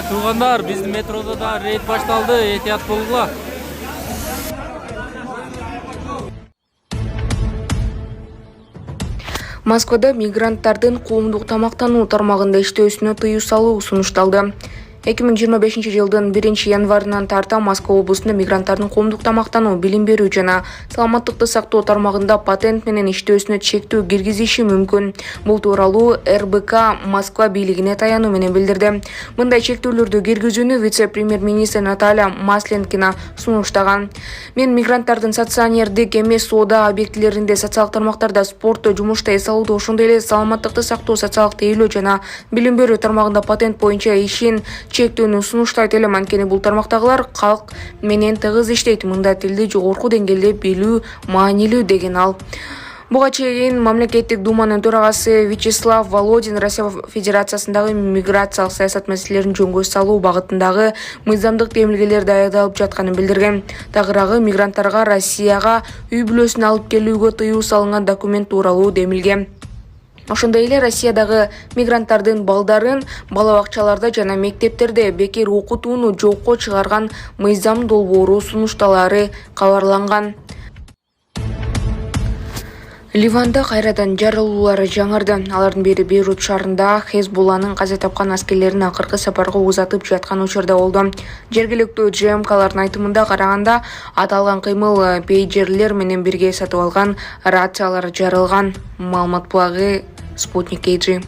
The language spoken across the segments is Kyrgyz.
Туугандар, биздин метрода да рейд башталды, этият болгула. Москвада мигранттардын коомдук тамактануу тармагында иштөөсүнө тыюу салуу сунушталды. 2025 жылдын 1 январынан тарта Москва облусунда мигранттардын коомдук тамактануу, билим берүү жана саламаттыкты сактоо тармагында патент менен иштөөсүнө чектөө киргизиши мүмкүн. Бул тууралуу РБК Москва бийлигине таянуу менен билдирди. Мындай чектөөлөрдү киргизүүнү вице-премьер-министр Наталья Масленкина сунуштаган. Мен мигранттардын стационердик эмес соода объектилеринде, социалдык тармактарда, спортто, жумушта эс алууда, ошондой эле саламаттыкты сактоо, социалдык тейлөө жана билим берүү тармагында патент боюнча ишин чектүүнү сунуштайт элем. Анткени бул тармактагылар калк менен тыгыз иштейт. Мында тилди жогорку деңгээлде билүү маанилүү деген ал. Буга чейин мамлекеттик думанын төрагасы Вячеслав Володин Россия Федерациясындагы миграциялык саясат маселелерин жөнгө салуу багытындагы мыйзамдык демилгелер даярдалып жатканын билдирген. Тагыраагы мигранттарга Россияга үй бүлөсүн алып келүүгө тыюу салынган документ тууралуу демилген. Ошондой эле Россиядагы мигранттардын балдарын бала бакчаларда жана мектептерде бекер окутууну жокко чыгарган мыйзам долбоору сунушталары кабарланган. Ливанда кайрадан жарылуулар жаңырды. Алардын бири Бейрут шаарында Хезбулланын каза тапкан аскерлерин акыркы сапарга узатып жаткан учурда болду. Жергиликтүү ЖМКлардын айтымында караганда, аталган кыймыл пейджерлер менен бирге сатып алган рациялар жарылган. Маалымат булагы Спутник KG.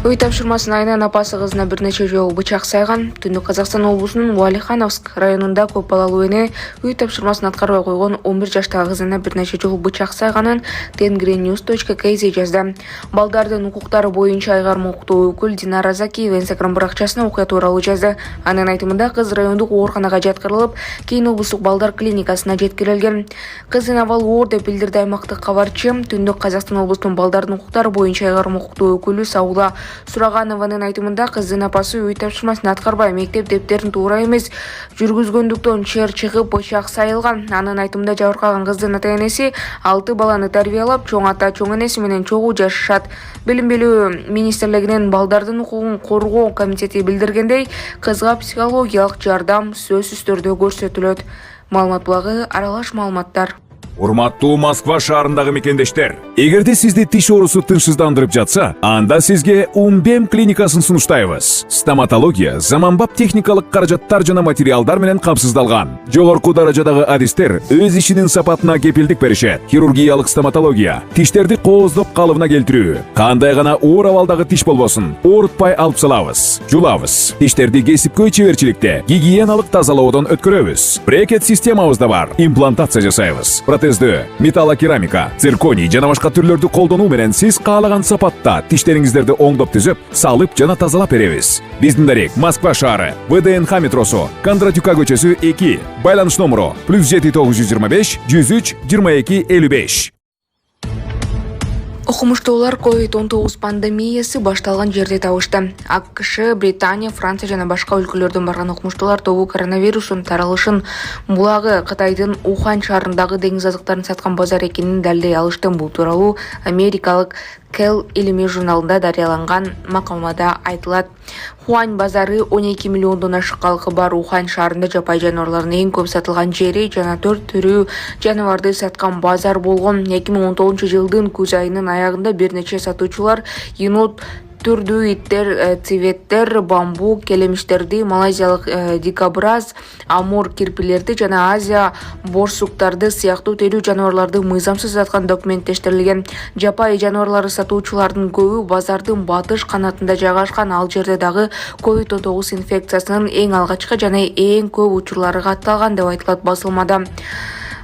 Үй тапшырмасын айынан апасы кызына бир нече жолу бычак сайган. Түндүк Казакстан облусунун Валихановск районунда көп балалуу эне үй тапшырмасын аткарбай койгон 11 жаштагы кызына бир нече жолу бычак сайганын tengrinews.kz жазды. Балдардын укуктары боюнча айгарма укуктуу өкүл Динара Закиева Instagram баракчасына окуя тууралуу жазды. Анын айтымында кыз райондук ооруканага жаткырылып, кийин облустук балдар клиникасына жеткирилген. Кыздын абалы оор деп билдирди аймактык кабарчы. Түндүк Казакстан облусунун балдардын укуктары боюнча айгарма укуктуу өкүлү Саула Сураганованын айтымында кыздын апасы үй тапшырмасын аткарбай мектеп дептерин туура эмес жүргүзгөндүктөн чер чыгып бычак сайылган. Анын айтымында жабыркаган кыздын ата-энеси 6 баланы тарбиялап, чоң ата чоң энеси менен чогуу жашашат. Билим берүү министрлигинин балдардын укугун коргоо комитети билдиргендей, кызга психологиялык жардам сөзсүз түрдө көрсөтүлөт. Маалымат булагы Аралаш маалыматтар. Урматтуу Москва шаарындагы мекендештер, эгерде сизди тиш оорусу тынчсыздандырып жатса, анда сизге Умбем клиникасын сунуштайбыз. Стоматология заманбап техникалык каражаттар жана материалдар менен камсыздалган. Жогорку даражадагы адистер өз ишинин сапатына кепилдик беришет. Хирургиялык стоматология, тиштерди кооздоп калыбына келтирүү, кандай гана оор абалдагы тиш болбосун, оорутпай алып салабыз, жулабыз. Тиштерди кесипкөй чеберчиликте, гигиеналык тазалоодон өткөрөбүз. Брекет системабыз да бар, имплантация жасайбыз. Протездөө, металлокерамика, цирконий жана башка түрлөрдү колдонуу менен сиз каалаган сапатта тиштериңиздерди оңдоп түзөп, салып жана тазалап беребиз. Биздин дарек Москва шаары, ВДНХ метросу, Кондратюка көчөсү 2, байланыш номеру +7 925 103 22 55. Окумуштуулар COVID-19 пандемиясы башталган жерде табышты. АКШ, Британия, Франция жана башка өлкөлөрдөн барган окумуштуулар тобу коронавирустун таралышын булагы Кытайдын Ухань шаарындагы деңиз азыктарын саткан базар экенин далилдей алышты. Бул тууралуу америкалык Кел илимий журналында дарыяланган макалмада айтылат. Ухань базары 12 миллиондон ашык калкы бар Ухань шаарында жапай жаныбарлардын эң көп сатылган жери жана 4 түрүү жаныбарды саткан базар болгон. 2019 жылдын күз айынын аягында бир нече сатуучулар енот түрдүү иттер, циветтер, бамбук, келемиштерди, малайзиялык дикобраз, амур кирпилерди жана Азия борсуктарды сыяктуу терүү жаныбарларды мыйзамсыз саткан документтештирилген. Жапай жаныбарларды сатуучулардын көбү базардын батыш канатында жайгашкан. Ал жерде дагы COVID-19 инфекциясынын эң алгачкы жана эң көп учурлары катталган деп айтылат басылмада.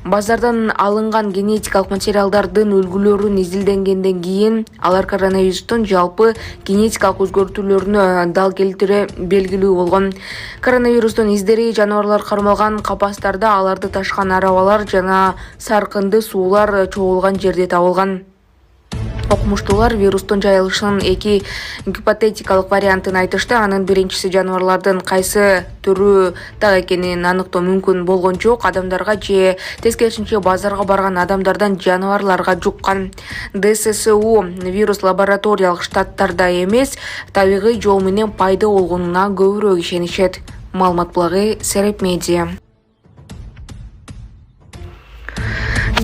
Базардан алынган генетикалык материалдардын үлгүлөрүн изилденгенден кийин алар коронавирустун жалпы генетикалык өзгөртүүлөрүнө дал келтире белгилүү болгон. Коронавирустун издери жаныбарлар кармалган капастарда, аларды ташкан арабалар жана саркынды суулар чогулган жерде табылган. Окумуштуулар вирустун жайылышынын эки гипотетикалык вариантын айтышты. Анын биринчиси жаныбарлардын кайсы түрү так экенин аныктоо мүмкүн болгон жок. Адамдарга же тескерисинче базарга барган адамдардан жаныбарларга жуккан. ДССУ вирус лабораториялык штаттарда эмес, табигый жол менен пайда болгонуна көбүрөөк ишенишет. Маалымат булагы Сереп Медиа.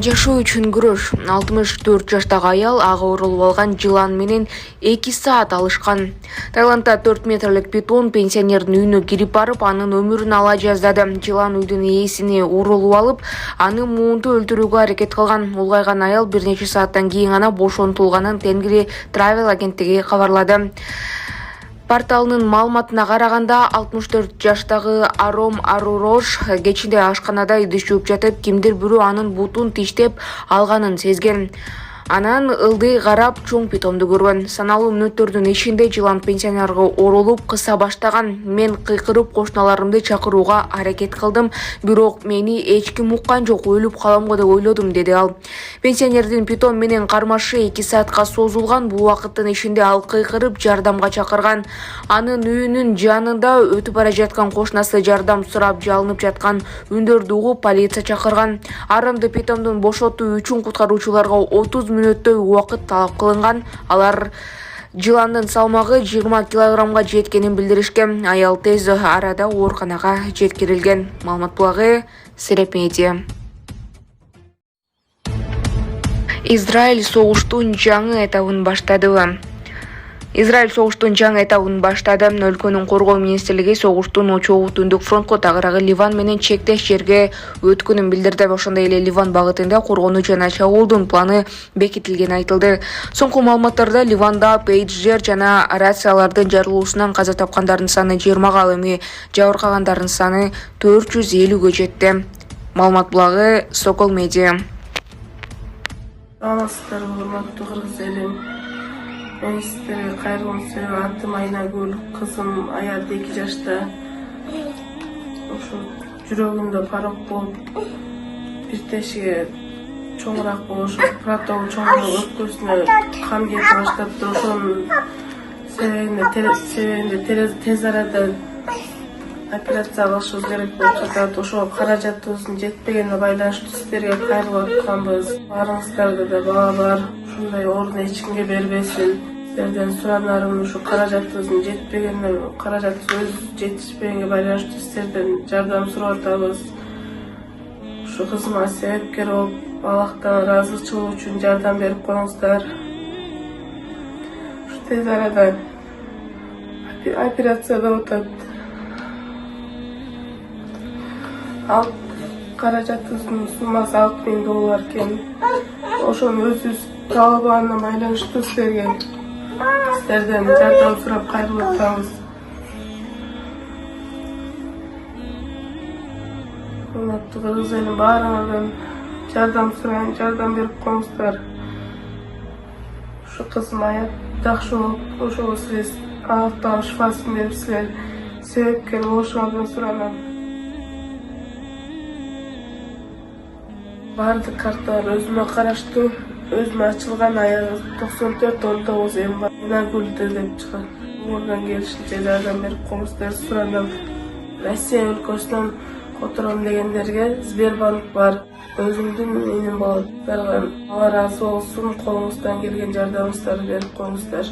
Жашоо үчүн күрөш. 64 жаштагы аял ага оролуп алган жылан менен 2 саат алышкан. Таиландда 4 метрлик питон пенсионердин үйүнө кирип барып, анын өмүрүн ала жаздады. Жылан үйдүн ээсине оролуп алып, аны муунту өлтүрүүгө аракет кылган. Улгайган аял бир нече сааттан кийин гана бошотулганын Тенгри Travel агенттиги кабарлады. Порталынын маалыматына караганда 64 жаштагы Аром Арурош кечинде ашканада идиш жууп жатып, кимдир бирөө анын бутун тиштеп алганын сезген. Анан ылдый карап чоң питомду көргөн. Саналуу мүнөттөрдүн ичинде жылан пенсионерге оролуп кыса баштаган. Мен кыйкырып кошуналарымды чакырууга аракет кылдым, бирок мени эч ким уккан жок, өлүп каламго деп ойлодум, деди ал. Пенсионердин питон менен кармашы 2 саатка созулган. Бул убакыттын ичинде ал кыйкырып жардамга чакырган. Анын үйүнүн жанында өтүп бара жаткан кошунасы жардам сурап жалынып жаткан үндөрдү угуп полиция чакырган. Арымды питомдун бошотуу үчүн куткаруучуларга 30 мүнөттөй убакыт талап кылынган. Алар жыландын салмагы 20 килограммга жеткенин билдиришкен. Аял тез арада ооруканага жеткирилген. Маалымат булагы Сереп Медиа. Израиль согуштун жаңы этабын баштады. Израиль согуштун жаңы этабын баштады. Өлкөнүн коргоо министрлиги согуштун очогу түндүк фронтко тагыраагы Ливан менен чектеш жерге өткөнүн билдирди. Ошондой эле Ливан багытында коргонуу жана чабуулдун планы бекитилгени айтылды. Соңку маалыматтарда Ливанда пейджер жана рациялардын жарылуусунан каза тапкандардын саны 20-га, ал эми жабыркагандардын саны 450-гө жетти. Маалымат булагы Сокол Медиа. Саламатсыздар, урматтуу кыргыз элим. Мен сиздерге кайрылган сөзүм, атым Айнагүл, кызым аят 2 жашта. Ошо жүрөгүндө парок болуп, бир тешиге чоңураак болушу, протон чоңураак өпкөсүнө кан кете баштаптыр. Ошонун себебинде тез арада операция кылышыбыз керек болуп жатат. Ошо каражатыбыздын жетпегенине байланыштуу сиздерге кайрылып атканбыз. Барыңыздарда да бала бар, ушундай орун эч кимге бербесин. Сиздерден суранарым ушу каражатыбыздын жетпегенине, каражатыбыз жетишпегенине байланыштуу сиздерден жардам сурап атабыз. Ушу кызыма себепкер болуп, Аллахтан ыраазычылык үчүн жардам берип коюңуздар. Ушу тез арада операцияда отат. Ал каражатыбыздын суммасы $6,000 экен. Ошону өзүбүз талабына байланыштуу сиздерден жардам сурап кайрылып атабыз. Урматтуу кыргыз элим, баарыңардан жардам сурайм, жардам берип коюңуздар. Ушу кызым аят жакшы болуп, ошого сиз Аллахтан шифасын берипсиздер. Себепкер болушуңардан суранам. Бардык карталар өзүмө караштуу, өзүмө ачылган, аягы 94-19 эм бар. Айнагүл деп чыгат. Ордан келишинче жардам берип коюңуздар, суранам. Россия өлкөсүнөн котором дегендерге Сбербанк бар. Өзүмдүн менин балдарга Алла ыраазы болсун, колуңуздан келген жардамыңыздарды берип коюңуздар.